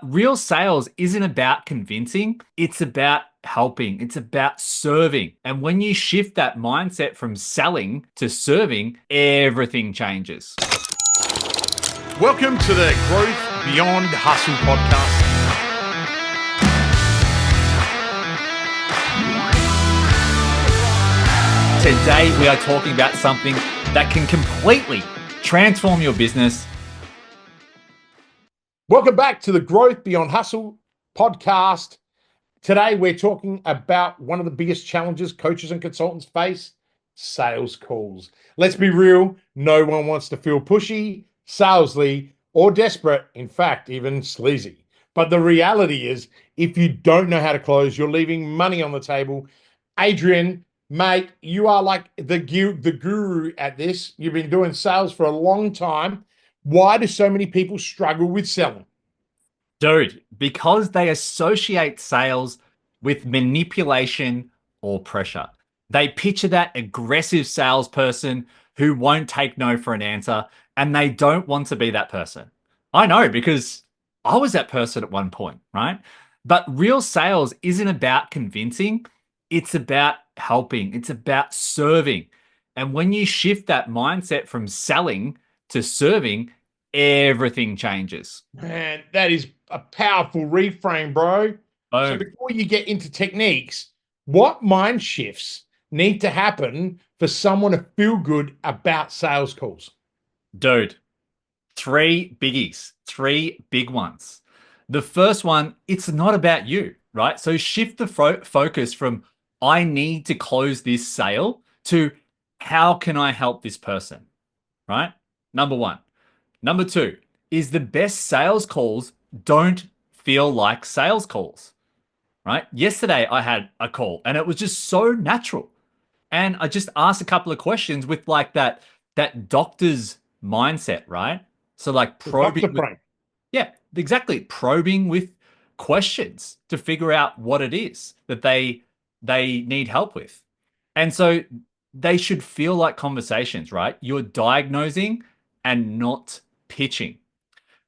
But real sales isn't about convincing, it's about helping, it's about serving. And when you shift that mindset from selling to serving, everything changes. Welcome to the Growth Beyond Hustle podcast. Today, we are talking about something that can completely transform your business. Welcome back to the Growth Beyond Hustle podcast. Today, we're talking about one of the biggest challenges coaches and consultants face, sales calls. Let's be real, no one wants to feel pushy, salesy, or desperate, in fact, even sleazy. But the reality is, if you don't know how to close, you're leaving money on the table. Adrian, mate, you are like the guru at this. You've been doing sales for a long time. Why do so many people struggle with selling? Dude, because they associate sales with manipulation or pressure. They picture that aggressive salesperson who won't take no for an answer, and they don't want to be that person. I know because I was that person at one point, right? But real sales isn't about convincing, it's about helping, it's about serving. And when you shift that mindset from selling to serving, everything changes. Man, that is a powerful reframe, bro. So Boom. before you get into techniques, what mind shifts need to happen for someone to feel good about sales calls? Dude, three biggies, three big ones. The first one, it's not about you, right? So shift the focus from I need to close this sale to how can I help this person, right? Number one. Number two is the best sales calls don't feel like sales calls, right? Yesterday I had a call and it was just so natural. And I just asked a couple of questions with like that doctor's mindset, right? So like The doctor probing with, frame. yeah, exactly, probing with questions to figure out what it is that they need help with. And so they should feel like conversations, right? You're diagnosing and not pitching.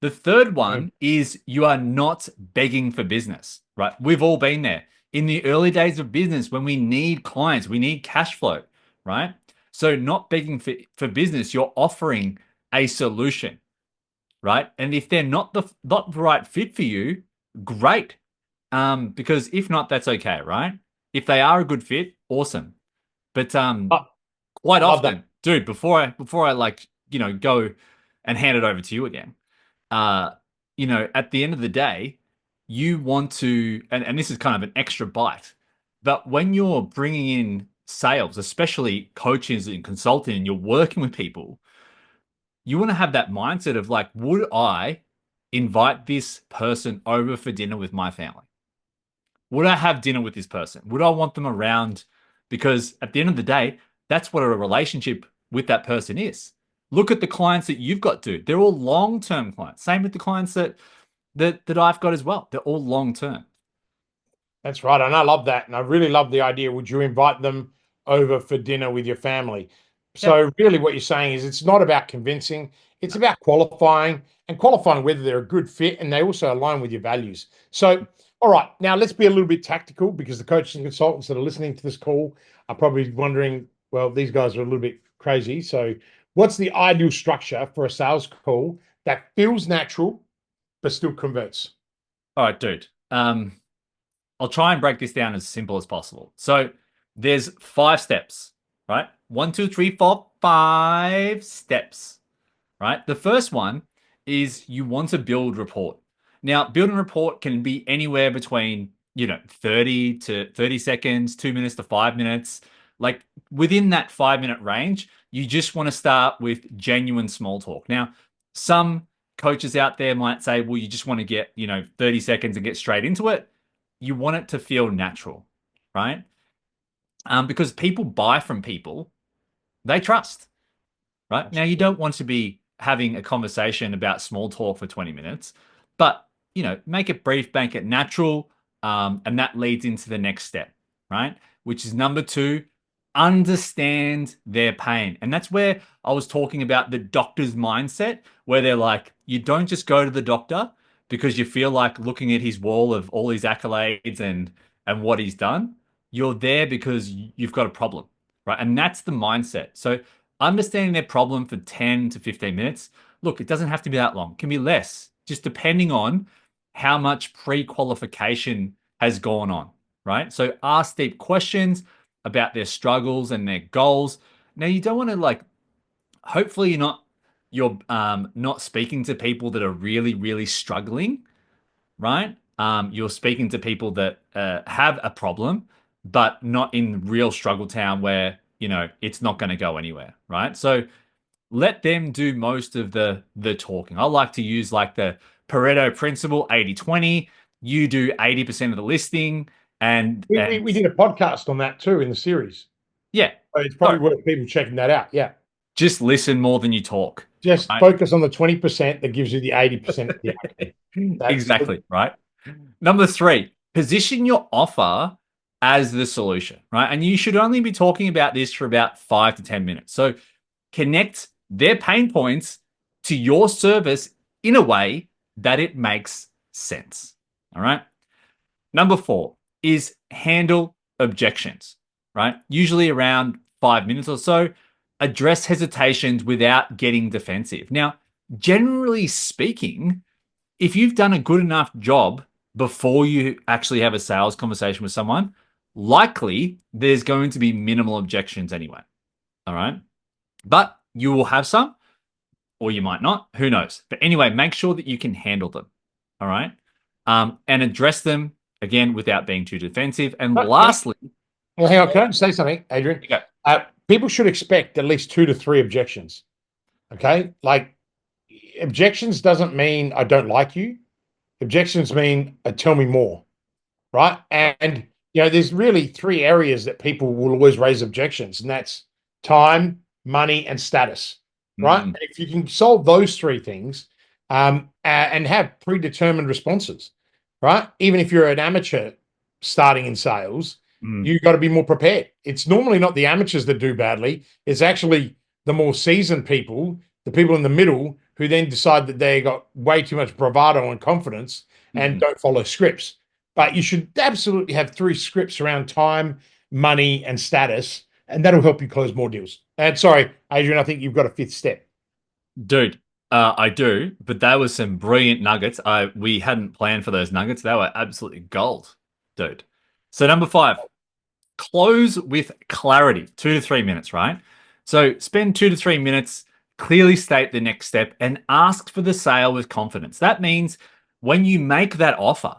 The third one is you are not begging for business, right? We've all been there. In the early days of business, when we need clients, we need cash flow, right? So not begging for business, you're offering a solution, right? And if they're not the right fit for you, great. Because if not, that's okay, right? If they are a good fit, awesome. But Oh, quite love that. often, dude, before I like, go and hand it over to you again, uh, at the end of the day, you want to, and this is kind of an extra bite, but when you're bringing in sales, especially coaches and consulting, and you're working with people, you want to have that mindset of like, would I invite this person over for dinner with my family? Would I have dinner with this person? Would I want them around? Because at the end of the day, that's what a relationship with that person is. Look at the clients that you've got, dude. They're all long-term clients. Same with the clients that I've got as well. They're all long-term. That's right. And I love that. And I really love the idea. Would you invite them over for dinner with your family? Yeah. So, really, what you're saying is it's not about convincing, it's about qualifying and qualifying whether they're a good fit and they also align with your values. So, all right, now let's be a little bit tactical because the coaches and consultants that are listening to this call are probably wondering, well, these guys are a little bit crazy. So, what's the ideal structure for a sales call that feels natural but still converts? All right, dude. I'll try and break this down as simple as possible. So there's 5 steps, right? 1, 2, 3, 4, 5 steps, right? The first one is you want to build rapport. Now, building rapport can be anywhere between, 30 to 30 seconds, 2 minutes to 5 minutes. Like within that 5-minute range, you just want to start with genuine small talk. Now, some coaches out there might say, well, you just want to get, 30 seconds and get straight into it. You want it to feel natural, right? Because people buy from people they trust, right? Now, you don't want to be having a conversation about small talk for 20 minutes, but, make it brief, make it natural. And that leads into the next step, right? Which is number 2, understand their pain. And that's where I was talking about the doctor's mindset, where they're like, you don't just go to the doctor because you feel like looking at his wall of all his accolades and what he's done. You're there because you've got a problem, right? And that's the mindset. So understanding their problem for 10 to 15 minutes. Look, it doesn't have to be that long. It can be less, just depending on how much pre-qualification has gone on, right? So ask deep questions about their struggles and their goals. Now, you don't want to like, hopefully you're not speaking to people that are really, really struggling, right? You're speaking to people that have a problem, but not in real struggle town where, it's not going to go anywhere, right? So let them do most of the talking. I like to use like the Pareto principle, 80-20. You do 80% of the listing We did a podcast on that too in the series. yeah. So it's probably worth people checking that out. Yeah. Just listen more than you talk. Just right? focus on the 20% that gives you the 80% of the outcome. Exactly, right? Number 3, position your offer as the solution, right? And you should only be talking about this for about 5 to 10 minutes. So connect their pain points to your service in a way that it makes sense. All right. Number 4 is handle objections, right? Usually around 5 minutes or so. Address hesitations without getting defensive. Now, generally speaking, if you've done a good enough job before you actually have a sales conversation with someone, likely there's going to be minimal objections anyway. All right. But you will have some, or you might not. Who knows? But anyway, make sure that you can handle them. All right. And address them again without being too defensive. And lastly, well, hang on, can I just say something, Adrian? People should expect at least 2 to 3 objections. Okay. Like objections doesn't mean I don't like you. Objections mean tell me more. Right. And, there's really 3 areas that people will always raise objections, and that's time, money, and status. Right. And if you can solve those 3 things and have predetermined responses, right? Even if you're an amateur starting in sales, you've got to be more prepared. It's normally not the amateurs that do badly. It's actually the more seasoned people, the people in the middle who then decide that they got way too much bravado and confidence and don't follow scripts. But you should absolutely have 3 scripts around time, money, and status, and that'll help you close more deals. And sorry, Adrian, I think you've got a 5th step. Dude, I do, but that was some brilliant nuggets. We hadn't planned for those nuggets. They were absolutely gold, dude. So number 5, close with clarity, 2 to 3 minutes, right? So spend 2 to 3 minutes, clearly state the next step, and ask for the sale with confidence. That means when you make that offer,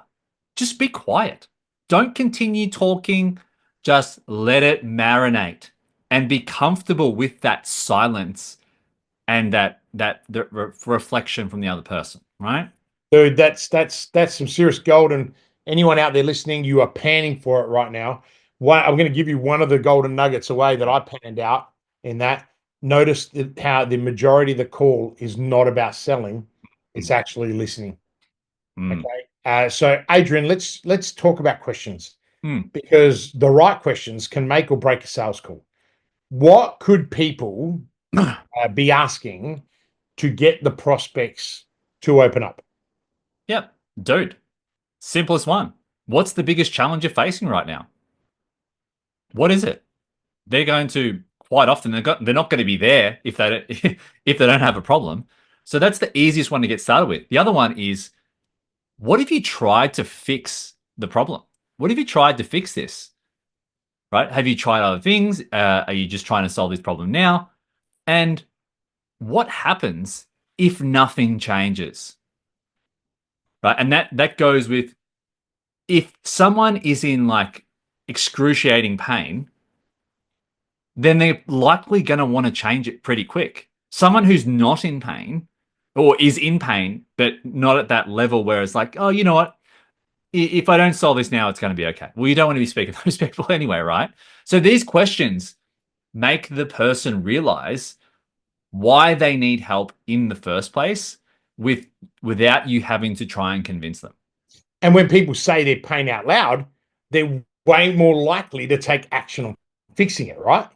just be quiet. Don't continue talking. Just let it marinate and be comfortable with that silence and that reflection from the other person, right? Dude, that's some serious gold. And anyone out there listening, you are panning for it right now. I'm going to give you one of the golden nuggets away that I panned out in that. Notice how the majority of the call is not about selling; it's actually listening. Okay. So Adrian, let's talk about questions because the right questions can make or break a sales call. What could people be asking to get the prospects to open up? Yep, dude. Simplest one. What's the biggest challenge you're facing right now? What is it? They're going to quite often they're not going to be there if they if they don't have a problem. So that's the easiest one to get started with. The other one is, what if you tried to fix the problem? What if you tried to fix this? Right? Have you tried other things? Are you just trying to solve this problem now? And what happens if nothing changes? Right? And that goes with, if someone is in like excruciating pain, then they're likely going to want to change it pretty quick. Someone who's not in pain or is in pain, but not at that level where it's like, oh, you know what? If I don't solve this now, it's going to be okay. Well, you don't want to be speaking to those people anyway, right? So these questions make the person realize why they need help in the first place without you having to try and convince them. And when people say their pain out loud, they're way more likely to take action on fixing it, right?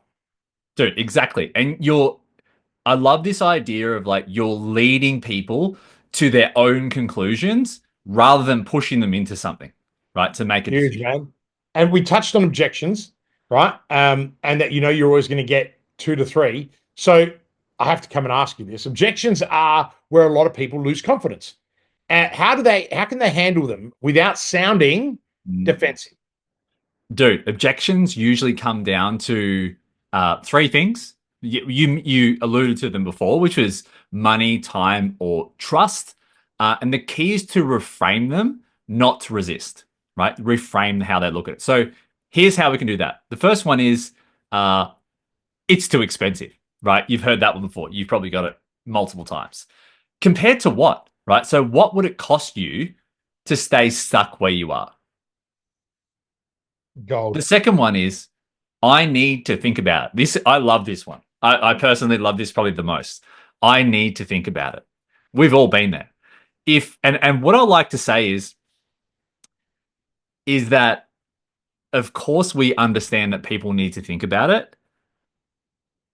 Dude, exactly. And I love this idea of like you're leading people to their own conclusions rather than pushing them into something, right? To make a Huge, decision. man. And we touched on objections, right? And that you're always going to get 2 to 3. So I have to come and ask you this. Objections are where a lot of people lose confidence. How can they handle them without sounding defensive? Dude, objections usually come down to three things. You alluded to them before, which was money, time, or trust. And the key is to reframe them, not to resist, right? Reframe how they look at it. So here's how we can do that. The first one is it's too expensive, right? You've heard that one before. You've probably got it multiple times. Compared to what, right? So what would it cost you to stay stuck where you are? Gold. The second one is I need to think about it. This. I love this one. I personally love this probably the most. I need to think about it. We've all been there. And what I like to say is that of course we understand that people need to think about it,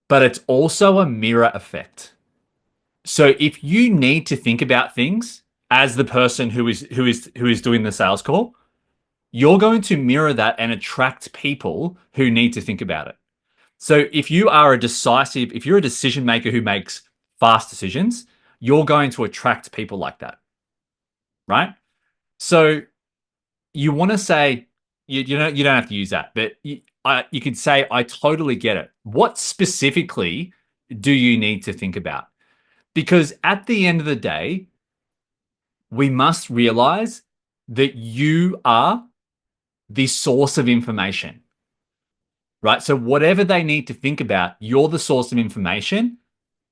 but it's also a mirror effect. So if you need to think about things as the person who is doing the sales call, you're going to mirror that and attract people who need to think about it. So if you're a decision maker who makes fast decisions, you're going to attract people like that, right? So you want to say, you don't have to use that, but you could say, I totally get it. What specifically do you need to think about? Because at the end of the day, we must realize that you are the source of information, right? So whatever they need to think about, you're the source of information,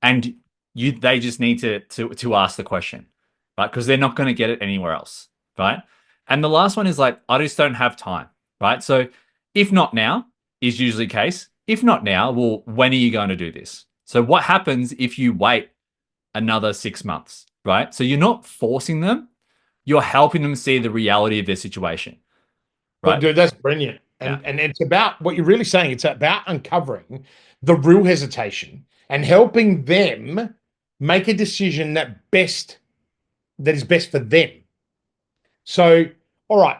and they just need to ask the question, right? Because they're not going to get it anywhere else, right? And the last one is like, I just don't have time, right? So if not now is usually the case. If not now, well, when are you going to do this? So what happens if you wait another 6 months, right? So you're not forcing them, you're helping them see the reality of their situation. But Right. dude, that's brilliant. And it's about what you're really saying. It's about uncovering the real hesitation and helping them make a decision that is best for them. So, all right,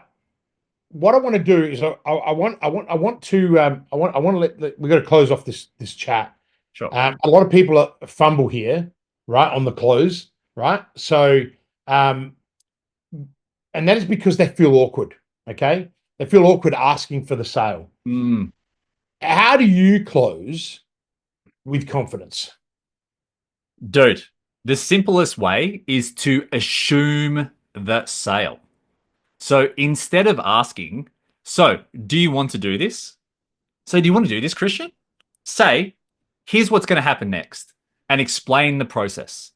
what I want to do is I want to let we got to close off this chat. Sure. A lot of people fumble here, right, on the close, right? So, and that is because they feel awkward. Okay, they feel awkward asking for the sale. How do you close with confidence? Dude, the simplest way is to assume the sale. So instead of asking, so do you want to do this? So do you want to do this, Kristian? Say, here's what's going to happen next, and explain the process,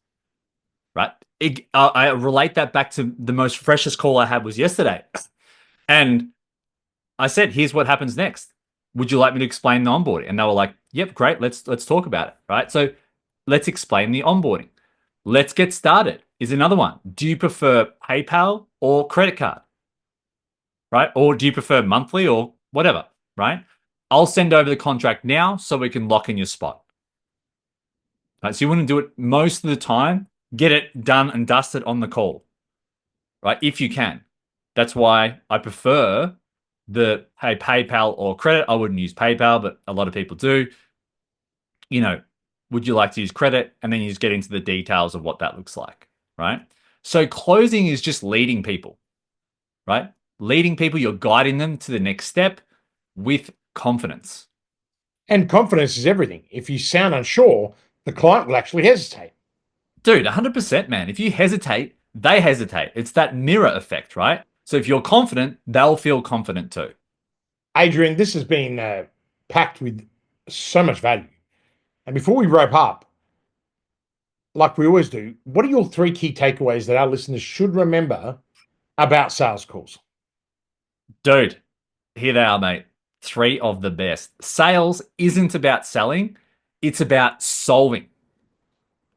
right? I relate that back to the most freshest call I had was yesterday. And I said, here's what happens next. Would you like me to explain the onboarding? And they were like, yep, great. Let's talk about it, right? So let's explain the onboarding. Let's get started is another one. Do you prefer PayPal or credit card? Right? Or do you prefer monthly or whatever, right? I'll send over the contract now so we can lock in your spot. Right? So you want to do it most of the time, get it done and dusted on the call, right? If you can. That's why I prefer PayPal or credit. I wouldn't use PayPal, but a lot of people do. Would you like to use credit? And then you just get into the details of what that looks like, right? So closing is just leading people, right? Leading people, you're guiding them to the next step with confidence. And confidence is everything. If you sound unsure, the client will actually hesitate. Dude, 100%, man. If you hesitate, they hesitate. It's that mirror effect, right? So if you're confident, they'll feel confident too. Adrian, this has been packed with so much value. And before we wrap up, like we always do, what are your 3 key takeaways that our listeners should remember about sales calls? Dude, here they are, mate. 3 of the best. Sales isn't about selling. It's about solving,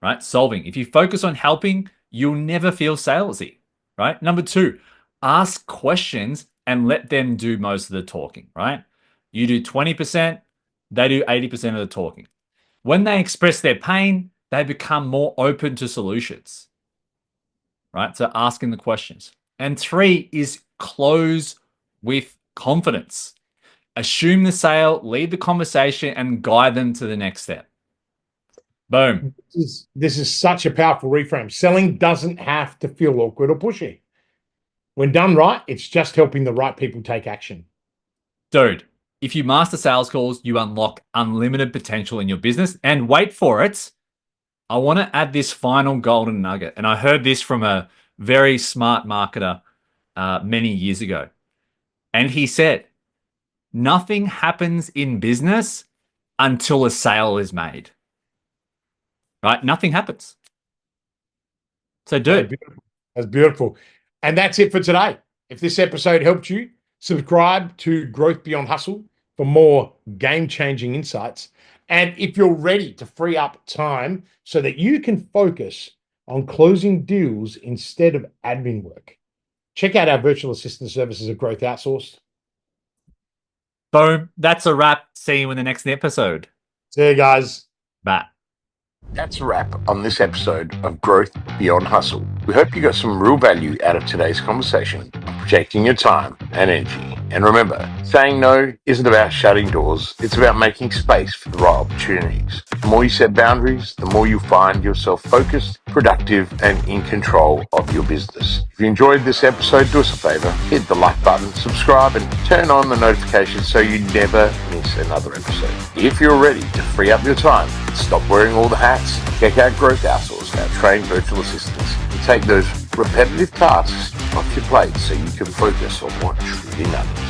right? Solving. If you focus on helping, you'll never feel salesy, right? Number 2, ask questions and let them do most of the talking, right? You do 20%, they do 80% of the talking. When they express their pain, they become more open to solutions, right? So asking the questions. And 3 is close with confidence. Assume the sale, lead the conversation, and guide them to the next step. Boom. This is such a powerful reframe. Selling doesn't have to feel awkward or pushy. When done right, it's just helping the right people take action. Dude, if you master sales calls, you unlock unlimited potential in your business. And wait for it, I want to add this final golden nugget. And I heard this from a very smart marketer many years ago. And he said, nothing happens in business until a sale is made. Right? Nothing happens. So do it. That's beautiful. And that's it for today. If this episode helped you, subscribe to Growth Beyond Hustle for more game-changing insights. And if you're ready to free up time so that you can focus on closing deals instead of admin work, check out our virtual assistant services at Growth Outsourced. Boom. That's a wrap. See you in the next episode. See you guys. Bye. That's a wrap on this episode of Growth Beyond Hustle. We hope you got some real value out of today's conversation on protecting your time and energy. And remember, saying no isn't about shutting doors, it's about making space for the right opportunities. The more you set boundaries, the more you find yourself focused, productive, and in control of your business. If you enjoyed this episode, do us a favor, hit the like button, subscribe, and turn on the notifications so you never miss another episode. If you're ready to free up your time, stop wearing all the hats, check out Growth Outsourced, our trained virtual assistants, and take those repetitive tasks off your plate so you can focus on what truly matters.